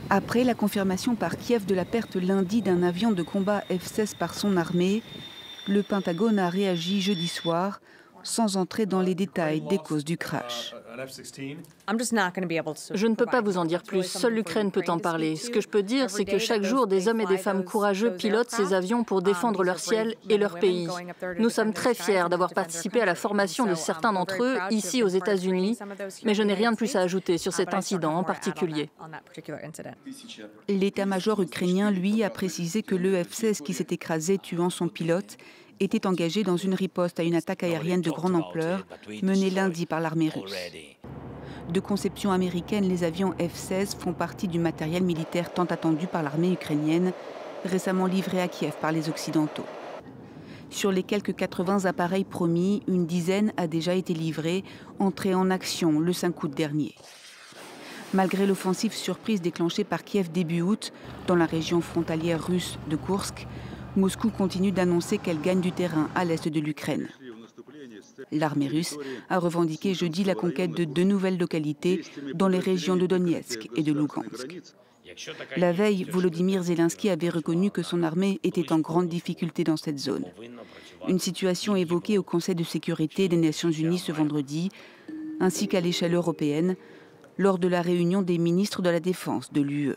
Après la confirmation par Kiev de la perte lundi d'un avion de combat F-16 par son armée, le Pentagone a réagi jeudi soir sans entrer dans les détails des causes du crash. Je ne peux pas vous en dire plus, seule l'Ukraine peut en parler. Ce que je peux dire, c'est que chaque jour, des hommes et des femmes courageux pilotent ces avions pour défendre leur ciel et leur pays. Nous sommes très fiers d'avoir participé à la formation de certains d'entre eux ici aux États-Unis, mais je n'ai rien de plus à ajouter sur cet incident en particulier. L'état-major ukrainien, lui, a précisé que le F-16 qui s'est écrasé tuant son pilote était engagé dans une riposte à une attaque aérienne de grande ampleur menée lundi par l'armée russe. De conception américaine, les avions F-16 font partie du matériel militaire tant attendu par l'armée ukrainienne, récemment livré à Kiev par les Occidentaux. Sur les quelques 80 appareils promis, une dizaine a déjà été livrée, entrée en action le 5 août dernier. Malgré l'offensive surprise déclenchée par Kiev début août, dans la région frontalière russe de Koursk, Moscou continue d'annoncer qu'elle gagne du terrain à l'est de l'Ukraine. L'armée russe a revendiqué jeudi la conquête de 2 nouvelles localités dans les régions de Donetsk et de Lugansk. La veille, Volodymyr Zelensky avait reconnu que son armée était en grande difficulté dans cette zone. Une situation évoquée au Conseil de sécurité des Nations Unies ce vendredi, ainsi qu'à l'échelle européenne, lors de la réunion des ministres de la Défense de l'UE.